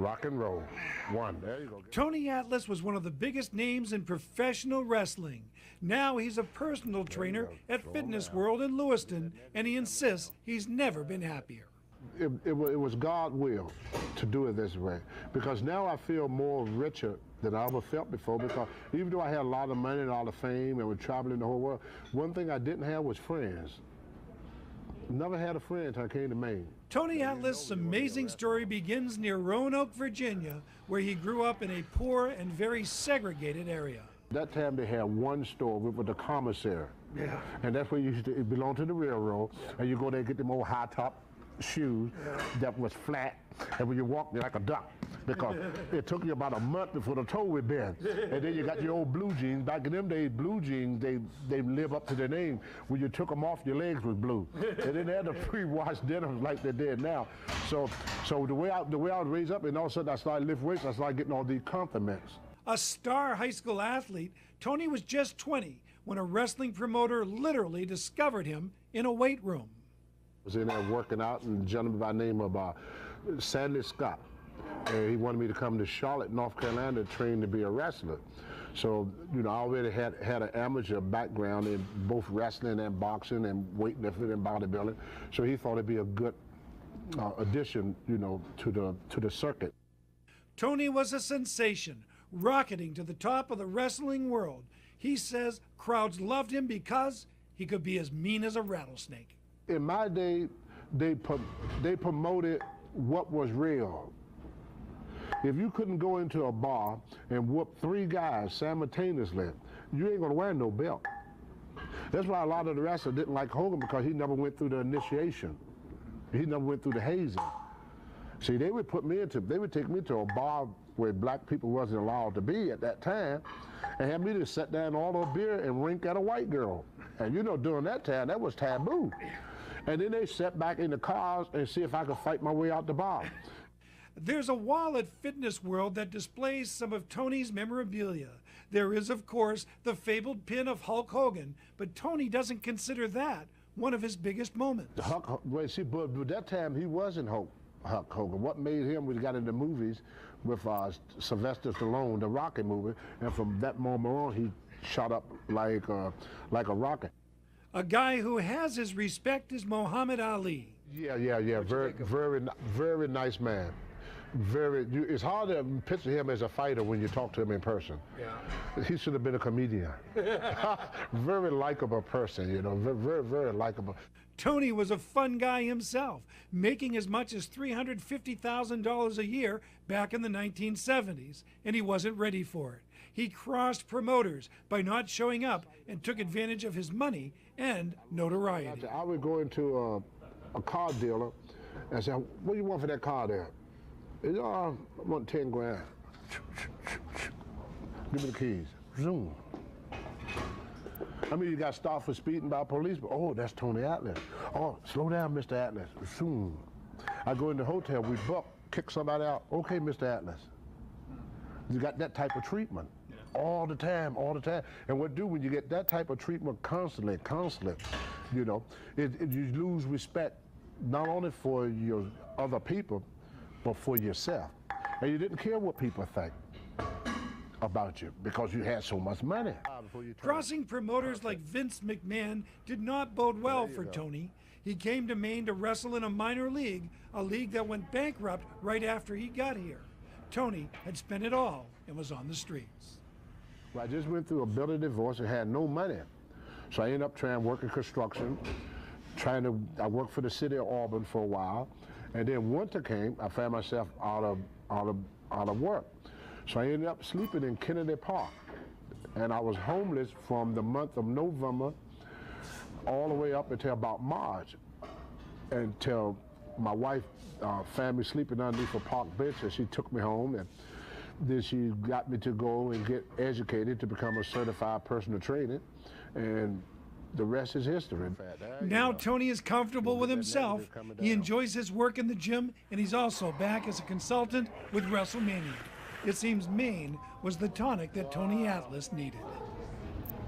rock and roll. One. There you go. Tony Atlas was one of the biggest names in professional wrestling. Now he's a personal trainer at Fitness World in Lewiston, and he insists he's never been happier. It was God's will to do it this way, because now I feel more richer than I ever felt before, because even though I had a lot of money and all the fame and was traveling the whole world, one thing I didn't have was friends. Never had a friend until I came to Maine. Tony Atlas' amazing story begins near Roanoke, Virginia, where he grew up in a poor and very segregated area. That time they had one store with the commissary. Yeah. And that's where you used to, it belonged to the railroad, and you go there and get them old high top shoes that was flat, and when you walk you're like a duck, because it took you about a month before the toe would bend. And then you got your old blue jeans. Back in them days, blue jeans, they live up to their name. When you took them off, your legs was blue. They didn't have the pre-washed denims like they did now. So the way I was raised up, and all of a sudden I started lifting weights, I started getting all these compliments. A star high school athlete, Tony was just 20 when a wrestling promoter literally discovered him in a weight room. I was in there working out, and a gentleman by the name of Sandy Scott. And he wanted me to come to Charlotte, North Carolina, to train to be a wrestler. So, you know, I already had an amateur background in both wrestling and boxing and weightlifting and bodybuilding. So he thought it'd be a good addition, you know, to the circuit. Tony was a sensation, rocketing to the top of the wrestling world. He says crowds loved him because he could be as mean as a rattlesnake. In my day, they promoted what was real. If you couldn't go into a bar and whoop 3 guys simultaneously, you ain't gonna wear no belt. That's why a lot of the wrestlers didn't like Hogan, because he never went through the initiation. He never went through the hazing. See, they would take me to a bar where black people wasn't allowed to be at that time, and have me to sit down and order a beer and wink at a white girl. And you know, during that time, that was taboo. And then they sat back in the cars and see if I could fight my way out the bar. There's a wall at Fitness World that displays some of Tony's memorabilia. There is, of course, the fabled pin of Hulk Hogan, but Tony doesn't consider that one of his biggest moments. But that time he wasn't Hulk Hogan. What made him, we got into movies with Sylvester Stallone, the Rocky movie, and from that moment on, he shot up like a rocket. A guy who has his respect is Muhammad Ali. Yeah. Very nice man. It's hard to picture him as a fighter when you talk to him in person. Yeah. He should have been a comedian. Very likable person, you know, very likable. Tony was a fun guy himself, making as much as $350,000 a year back in the 1970s, and he wasn't ready for it. He crossed promoters by not showing up and took advantage of his money and notoriety. I would go into a car dealer and say, "What do you want for that car there?" He said, "Oh, I want 10 grand. Give me the keys." Zoom. I mean, you got stopped for speeding by police, but oh, that's Tony Atlas. Oh, slow down, Mr. Atlas. Zoom. I go in the hotel, we book, kick somebody out. Okay, Mr. Atlas. You got that type of treatment. All the time. And what do when you get that type of treatment constantly, you know, you lose respect not only for your other people, but for yourself. And you didn't care what people think about you because you had so much money. Crossing promoters like Vince McMahon did not bode well for Tony. He came to Maine to wrestle in a minor league, a league that went bankrupt right after he got here. Tony had spent it all and was on the streets. Well, I just went through a bitter divorce and had no money. So I ended up trying to work in construction, I worked for the city of Auburn for a while, and then winter came, I found myself out of work. So I ended up sleeping in Kennedy Park, and I was homeless from the month of November all the way up until about March, until my wife found me sleeping underneath a park bench, and she took me home, and then she got me to go and get educated to become a certified personal trainer, and the rest is history. Now Tony is comfortable with himself. He enjoys his work in the gym, and he's also back as a consultant with WrestleMania. It seems Maine was the tonic that Tony Atlas needed.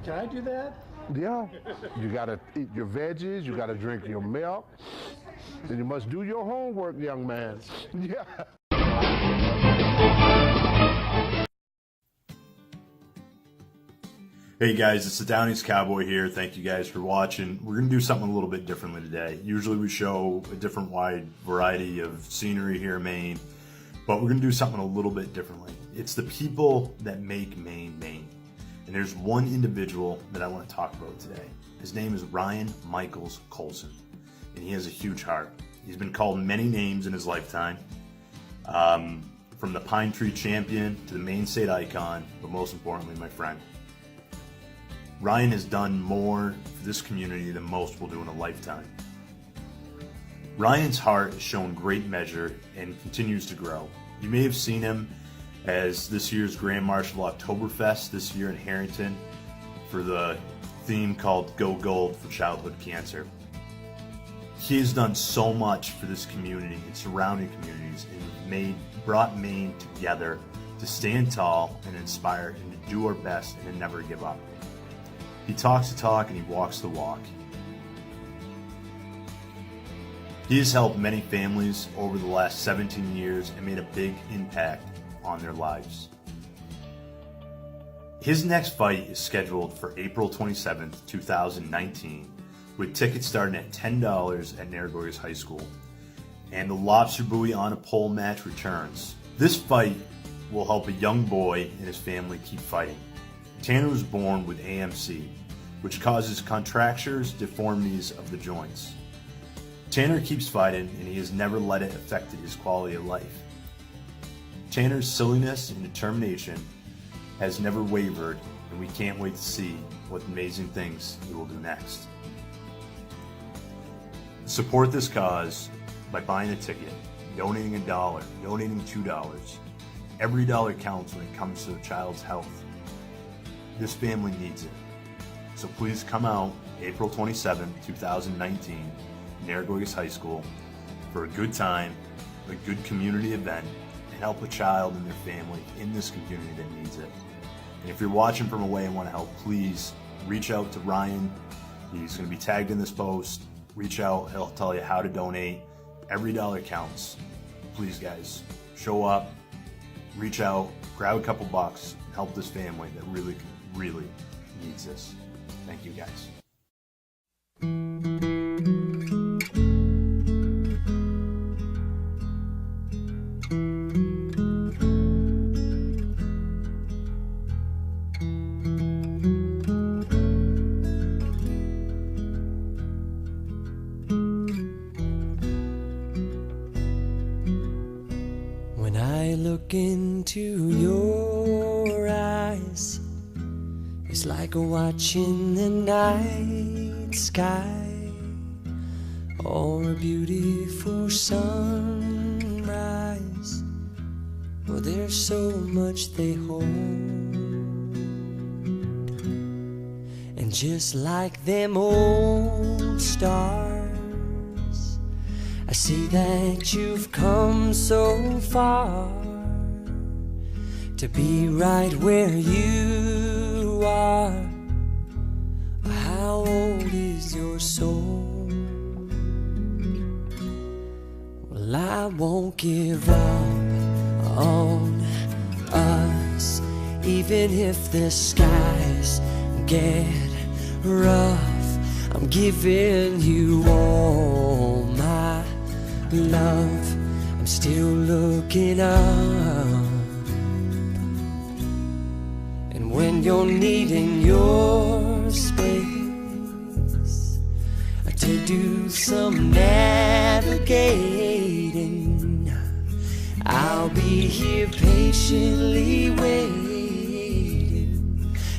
Can I do that? Yeah. You gotta eat your veggies, you gotta drink your milk, and you must do your homework, young man. Yeah. Hey guys, it's the Donnies Cowboy here. Thank you guys for watching. We're going to do something a little bit differently today. Usually we show a different wide variety of scenery here in Maine, but we're going to do something a little bit differently. It's the people that make Maine, Maine. And there's one individual that I want to talk about today. His name is Ryan Michaels Colson, and he has a huge heart. He's been called many names in his lifetime, from the Pine Tree Champion to the Maine State Icon, but most importantly, my friend. Ryan has done more for this community than most will do in a lifetime. Ryan's heart has shown great measure and continues to grow. You may have seen him as this year's Grand Marshal Oktoberfest this year in Harrington for the theme called Go Gold for Childhood Cancer. He has done so much for this community and surrounding communities and brought Maine together to stand tall and inspire and to do our best and to never give up. He talks the talk and he walks the walk. He has helped many families over the last 17 years and made a big impact on their lives. His next fight is scheduled for April 27th, 2019, with tickets starting at $10 at Narragansett High School. And the lobster buoy on a pole match returns. This fight will help a young boy and his family keep fighting. Tanner was born with AMC, which causes contractures, deformities of the joints. Tanner keeps fighting, and he has never let it affect his quality of life. Tanner's silliness and determination has never wavered, and we can't wait to see what amazing things he will do next. Support this cause by buying a ticket, donating $1, donating $2. Every dollar counts when it comes to a child's health. This family needs it. So please come out April 27th, 2019, Narragansett High School for a good time, a good community event, and help a child and their family in this community that needs it. And if you're watching from away and want to help, please reach out to Ryan. He's going to be tagged in this post. Reach out. He'll tell you how to donate. Every dollar counts. Please, guys, show up, reach out, grab a couple bucks, and help this family that really needs this. Thank you, guys. When I look into your eyes, it's like watching the night sky or a beautiful sunrise. Well, there's so much they hold, and just like them old stars, I see that you've come so far to be right where you are. How old is your soul? Well, I won't give up on us, even if the skies get rough. I'm giving you all my love. I'm still looking up. And when you're needing your space to do some navigating, I'll be here patiently waiting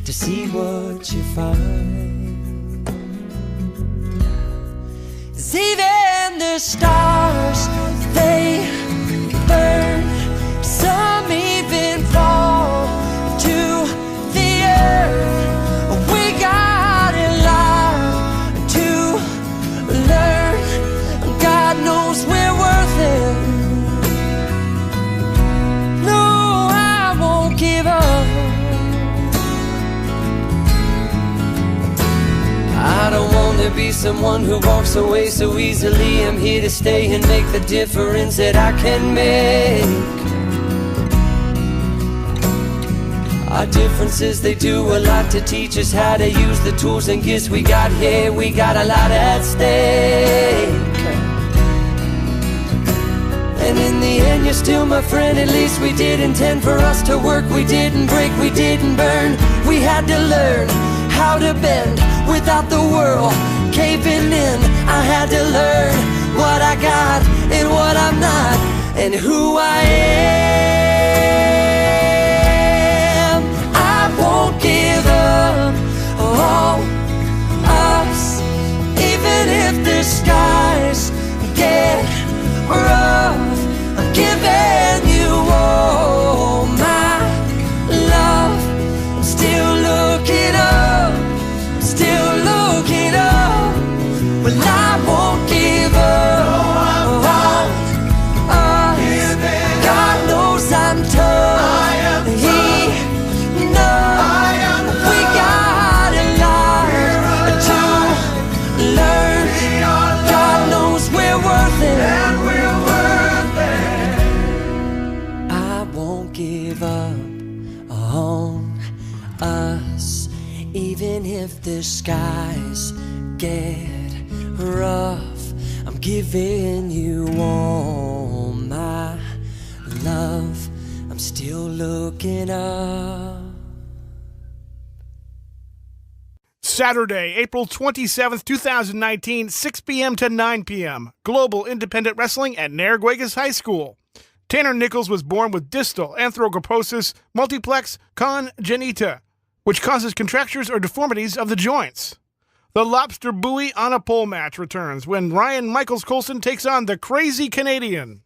to see what you find. 'Cause even the stars, they burn. Some even fall to the earth. We got a lot to learn. God knows we're worth it. No, I won't give up. I don't want to be someone who walks away so easily. I'm here to stay and make the difference that I can make. Our differences, they do a lot to teach us how to use the tools and gifts we got here. We got a lot at stake. And in the end, you're still my friend. At least we did intend for us to work. We didn't break, we didn't burn. We had to learn how to bend without the world caving in. I had to learn what I got and what I'm not, and who I am. I won't give up on us, even if the skies get rough. I'm giving you all my love. I'm still looking up, I'm still looking up. Well, I won't give up on us. God knows I'm tough. He knows we got a lot to learn. God knows we're worth it. Give up on us, even if the skies get rough. I'm giving you all my love. I'm still looking up. Saturday, April 27th, 2019, 6 p.m. to 9 p.m. Global Independent Wrestling at Narraguagas High School. Tanner Nichols was born with distal arthrogryposis multiplex congenita, which causes contractures or deformities of the joints. The lobster buoy on a pole match returns when Ryan Michaels Colson takes on the Crazy Canadian.